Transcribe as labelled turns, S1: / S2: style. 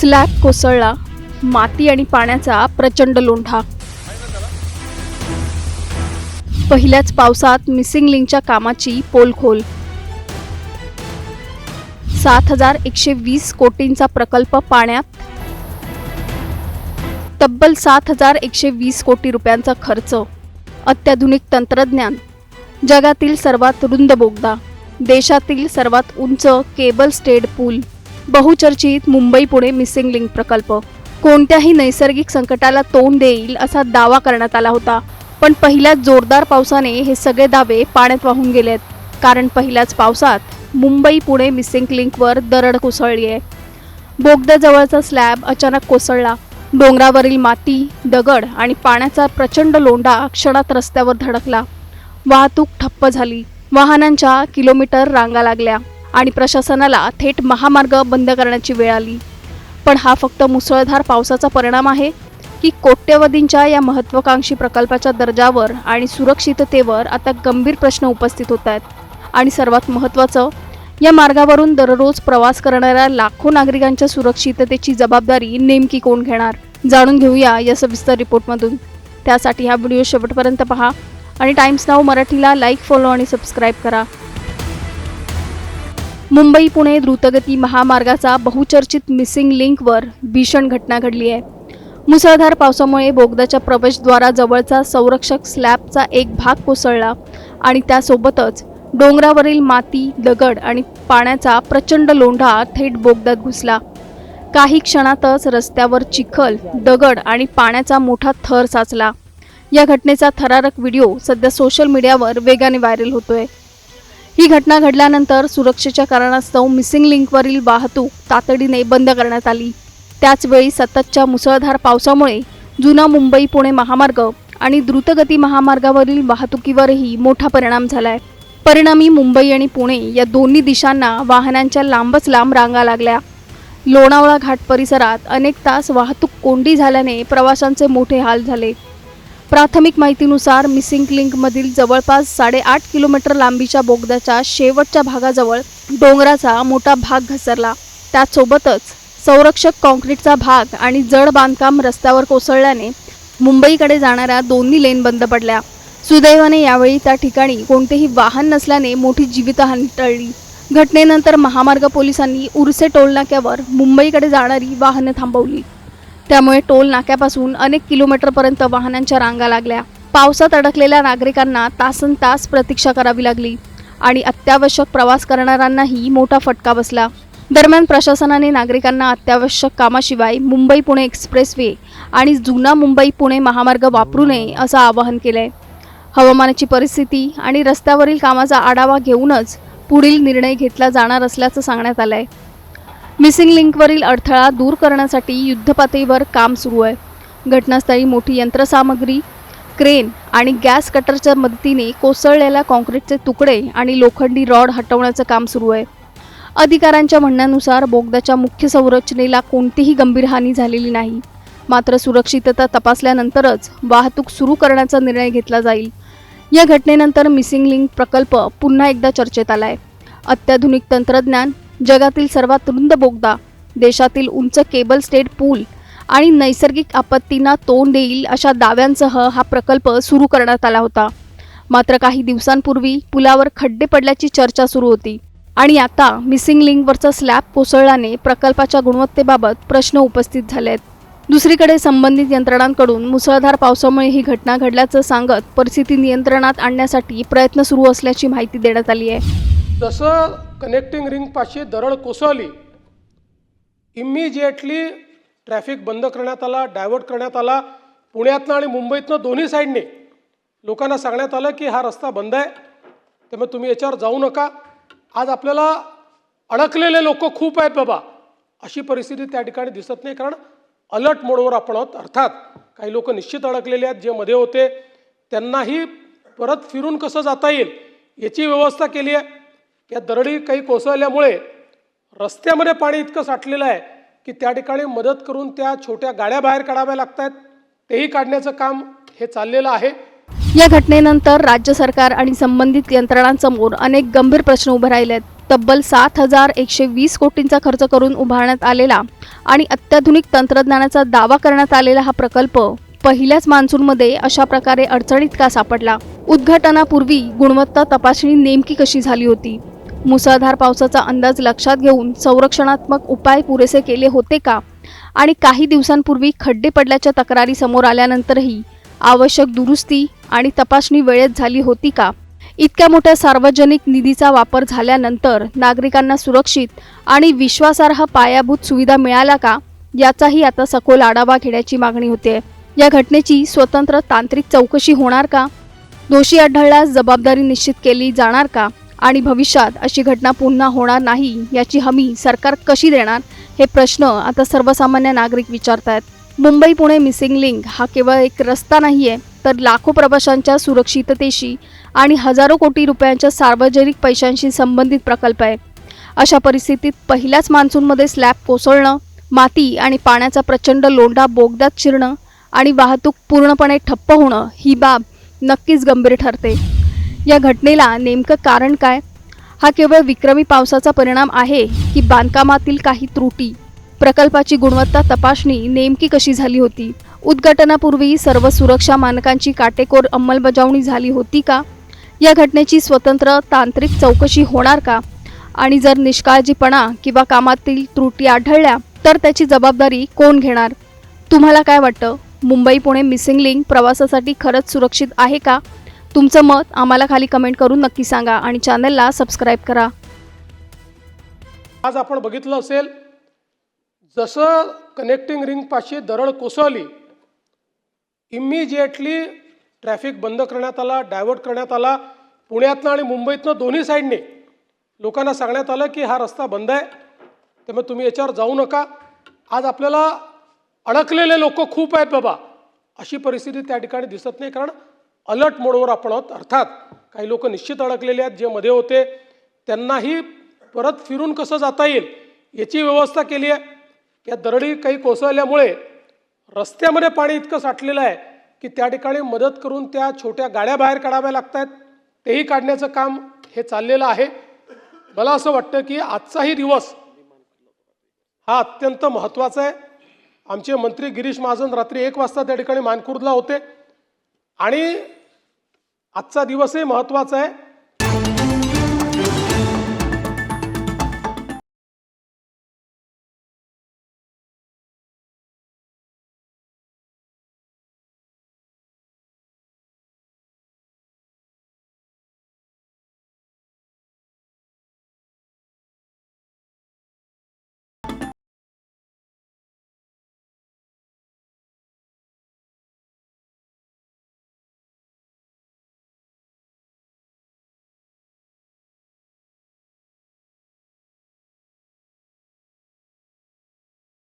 S1: Slab कोसळला, माती आणि पाण्याचा प्रचंड लोंढा। पहिल्याच पावसात मिसिंग लिंकच्या कामाची पोलखोल। 7,120 कोटींचा प्रकल्प पाण्यात। तब्बल 7,120 कोटी रुपयांचा खर्च। अत्याधुनिक तंत्रज्ञान। जगातील सर्वात रुंद बोगदा। देशातील सर्वात उंच केबल स्टेड पूल। बहुचर्चित मुंबई पुणे मिसिंग लिंक प्रकल्प कोणत्याही नैसर्गिक संकटाला तोंड देईल असा दावा करण्यात आला होता, पण पहिल्याच जोरदार पावसाने हे सगळे दावे पाण्यात वाहून गेलेत। कारण पहिल्याच पावसात मुंबई पुणे मिसिंग लिंकवर दरड कोसळली आहे। बोगद्याजवळचा स्लॅब अचानक कोसळला। डोंगरावरील माती, दगड आणि पाण्याचा प्रचंड लोंढा क्षणात रस्त्यावर धडकला। वाहतूक ठप्प झाली। वाहनांच्या किलोमीटर रांगा लागल्या आणि प्रशासनाला थेट महामार्ग बंद करण्याची वेळ आली। पण हा फक्त मुसळधार पावसाचा परिणाम आहे की कोट्यवधींच्या या महत्त्वाकांक्षी प्रकल्पाच्या दर्जावर आणि सुरक्षिततेवर आता गंभीर प्रश्न उपस्थित होत आहेत। आणि सर्वात महत्त्वाचं, या मार्गावरून दररोज प्रवास करणाऱ्या लाखो नागरिकांच्या सुरक्षिततेची जबाबदारी नेमकी कोण घेणार? जाणून घेऊया या सविस्तर रिपोर्टमधून। त्यासाठी हा व्हिडिओ शेवटपर्यंत पहा आणि टाइम्स नाऊ मराठीला लाईक, फॉलो आणि सबस्क्राईब करा। मुंबई पुणे द्रुतगती महामार्गाचा बहुचर्चित मिसिंग लिंकवर भीषण घटना घडली आहे। मुसळधार पावसामुळे बोगद्याच्या प्रवेशद्वाराजवळचा संरक्षक स्लॅबचा एक भाग कोसळला आणि त्यासोबतच डोंगरावरील माती, दगड आणि पाण्याचा प्रचंड लोंढा थेट बोगद्यात घुसला। काही क्षणातच रस्त्यावर चिखल, दगड आणि पाण्याचा मोठा थर साचला। या घटनेचा थरारक व्हिडिओ सध्या सोशल मीडियावर वेगाने व्हायरल होतोय। ही घटना घडल्यानंतर सुरक्षेच्या कारणास्तव मिसिंग लिंकवरील वाहतूक तातडीने बंद करण्यात आली। त्याचवेळी सततच्या मुसळधार पावसामुळे जुना मुंबई पुणे महामार्ग आणि द्रुतगती महामार्गावरील वाहतुकीवरही मोठा परिणाम झालाय। परिणामी मुंबई आणि पुणे या दोन्ही दिशांना वाहनांच्या लांबच लांब रांगा लागल्या। लोणावळा घाट परिसरात अनेक तास वाहतूक कोंडी झाल्याने प्रवाशांचे मोठे हाल झाले। प्राथमिक माहितीनुसार मिसिंग लिंकमधील जवळपास 8.5 किलोमीटर लांबीच्या बोगद्याच्या शेवटच्या भागाजवळ डोंगराचा मोठा भाग घसरला। त्यासोबतच संरक्षक काँक्रीटचा भाग आणि जड बांधकाम रस्त्यावर कोसळल्याने मुंबईकडे जाणाऱ्या दोन्ही लेन बंद पडल्या। सुदैवाने यावेळी त्या ठिकाणी कोणतेही वाहन नसल्याने मोठी जीवितहानी टळली। घटनेनंतर महामार्ग पोलिसांनी उर्से टोल नाक्यावर मुंबईकडे जाणारी वाहनं थांबवली। त्यामुळे टोल नाक्यापासून अनेक किलोमीटरपर्यंत वाहनांच्या रांगा लागल्या। पावसात अडकलेल्या नागरिकांना तासनतास प्रतीक्षा करावी लागली आणि अत्यावश्यक प्रवास करणाऱ्यांनाही मोठा फटका बसला। दरम्यान प्रशासनाने नागरिकांना अत्यावश्यक कामाशिवाय मुंबई पुणे एक्सप्रेसवे आणि जुना मुंबई पुणे महामार्ग वापरू नये असं आवाहन केलंय। हवामानाची परिस्थिती आणि रस्त्यावरील कामाचा आढावा घेऊनच पुढील निर्णय घेतला जाणार असल्याचं सांगण्यात आलंय। मिसिंग लिंकवरील अडथळा दूर करण्यासाठी युद्धपातळीवर काम सुरू आहे। घटनास्थळी मोठी यंत्रसामग्री, क्रेन आणि गॅस कटरच्या मदतीने कोसळलेल्या काँक्रीटचे तुकडे आणि लोखंडी रॉड हटवण्याचं काम सुरू आहे। अधिकाऱ्यांच्या म्हणण्यानुसार बोगद्याच्या मुख्य संरचनेला कोणतीही गंभीर हानी झालेली नाही। मात्र सुरक्षितता तपासल्यानंतरच वाहतूक सुरू करण्याचा निर्णय घेतला जाईल। या घटनेनंतर मिसिंग लिंक प्रकल्प पुन्हा एकदा चर्चेत आलाय। अत्याधुनिक तंत्रज्ञान, जगातील सर्वात रुंद बोगदा, देशातील उंच केबल स्टेड पूल आणि नैसर्गिक आपत्तींना तोंड देईल अशा दाव्यांसह हा प्रकल्प सुरू करण्यात आला होता। मात्र काही दिवसांपूर्वी पुलावर खड्डे पडल्याची चर्चा सुरू होती आणि आता मिसिंग लिंकवरचा स्लॅब कोसळल्याने प्रकल्पाच्या गुणवत्तेबाबत प्रश्न उपस्थित झाले आहेत। दुसरीकडे संबंधित यंत्रणांकडून मुसळधार पावसामुळे ही घटना घडल्याचं सांगत परिस्थिती नियंत्रणात आणण्यासाठी प्रयत्न सुरू असल्याची माहिती देण्यात आली आहे।
S2: जसं कनेक्टिंग रिंग पाशी दरड कोसळली, इमिजिएटली ट्रॅफिक बंद करण्यात आला, डायव्हर्ट करण्यात आला। पुण्यातनं आणि मुंबईतनं दोन्ही साईडने लोकांना सांगण्यात आलं की हा रस्ता बंद आहे, त्यामुळे तुम्ही याच्यावर जाऊ नका। आज आपल्याला अडकलेले लोक खूप आहेत बाबा, अशी परिस्थिती त्या ठिकाणी दिसत नाही, कारण अलर्ट मोडवर आपण आहोत। अर्थात काही लोक निश्चित अडकलेले आहेत, जे मध्ये होते त्यांनाही परत फिरून कसं जाता येईल याची व्यवस्था केली आहे। या दरडी काही कोसळल्यामुळे रस्त्यामध्ये पाणी इतकं साठलेलं आहे की त्या ठिकाणी मदत करून त्या छोट्या गाड्या बाहेर काढाव्या लागतात, तेही काढण्याचं काम हे चाललेलं आहे।
S1: या घटनेनंतर राज्य सरकार आणि संबंधित यंत्रणांसमोर अनेक गंभीर प्रश्न उभे राहिले आहेत। तब्बल 7,120 कोटींचा खर्च करून उभारण्यात आलेला आणि अत्याधुनिक तंत्रज्ञानाचा दावा करण्यात आलेला हा प्रकल्प पहिल्याच मान्सूनमध्ये अशा प्रकारे अडचणीत का सापडला? उद्घाटनापूर्वी गुणवत्ता तपासणी नेमकी कशी झाली होती? मुसळधार पावसाचा अंदाज लक्षात घेऊन संरक्षणात्मक उपाय पुरेसे केले होते का? आणि काही दिवसांपूर्वी खड्डे पडल्याच्या तक्रारी समोर आल्यानंतरही आवश्यक दुरुस्ती आणि तपासणी वेळेत झाली होती का? इतक्या मोठ्या सार्वजनिक निधीचा वापर झाल्यानंतर नागरिकांना सुरक्षित आणि विश्वासार्ह पायाभूत सुविधा मिळाल्या का? याचाही आता सखोल आढावा घेण्याची मागणी होते. या घटनेची स्वतंत्र तांत्रिक चौकशी होणार का? दोषी आढळल्यास जबाबदारी निश्चित केली जाणार का? आणि भविष्यात अशी घटना पुन्हा होणार नाही याची हमी सरकार कशी देणार? हे प्रश्न आता सर्वसामान्य नागरिक विचारतायत. मुंबई पुणे मिसिंग लिंक हा केवळ एक रस्ता नाहीये, तर लाखो प्रवाशांच्या सुरक्षिततेशी आणि हजारो कोटी रुपयांच्या सार्वजनिक पैशांशी संबंधित प्रकल्प आहे. अशा परिस्थितीत पहिल्याच मान्सूनमध्ये स्लॅब कोसळणं, माती आणि पाण्याचा प्रचंड लोंढा बोगद्यात शिरणं आणि वाहतूक पूर्णपणे ठप्प होणं ही बाब नक्कीच गंभीर ठरते. या घटनेला नेमकं कारण काय? हा केवळ विक्रमी पावसाचा परिणाम आहे की बांधकामातील काही त्रुटी? प्रकल्पाची गुणवत्ता तपासणी नेमकी कशी झाली होती? उद्घाटनापूर्वी सर्व सुरक्षा मानकांची काटेकोर अंमलबजावणी झाली होती का? या घटनेची स्वतंत्र तांत्रिक चौकशी होणार का? आणि जर निष्काळजीपणा किंवा कामातील त्रुटी आढळल्या तर त्याची जबाबदारी कोण घेणार? तुम्हाला काय वाटतं? मुंबई पुणे मिसिंग लिंक प्रवासासाठी खरंच सुरक्षित आहे का? तुमचं मत आम्हाला खाली कमेंट करून नक्की सांगा आणि चॅनलला सबस्क्राईब करा.
S2: आज आपण बघितलं असेल, जसं कनेक्टिंग रिंग पाशी दरड कोसळली, इमिजिएटली ट्रॅफिक बंद करण्यात आला, डायव्हर्ट करण्यात आला. पुण्यातनं आणि मुंबईतनं दोन्ही साईडने लोकांना सांगण्यात आलं की हा रस्ता बंद आहे, त्यामुळे तुम्ही याच्यावर जाऊ नका. आज आपल्याला अडकलेले लोक खूप आहेत बाबा, अशी परिस्थिती त्या ठिकाणी दिसत नाही, कारण अलर्ट मोडवर आपण आहोत. अर्थात काही लोक निश्चित अडकलेले आहेत, जे मध्ये होते त्यांनाही परत फिरून कसं जाता येईल याची व्यवस्था केली आहे. या दरडी काही कोसळल्यामुळे रस्त्यामध्ये पाणी इतकं साठलेलं आहे की त्या ठिकाणी मदत करून त्या छोट्या गाड्या बाहेर काढाव्या लागत आहेत. तेही काढण्याचं काम हे चाललेलं आहे. मला असं वाटतं की आजचाही दिवस हा अत्यंत महत्त्वाचा आहे. आमचे मंत्री गिरीश महाजन रात्री 1 वाजता त्या ठिकाणी मानखुर्दला होते आणि आजचा दिवसही महत्त्वाचा आहे.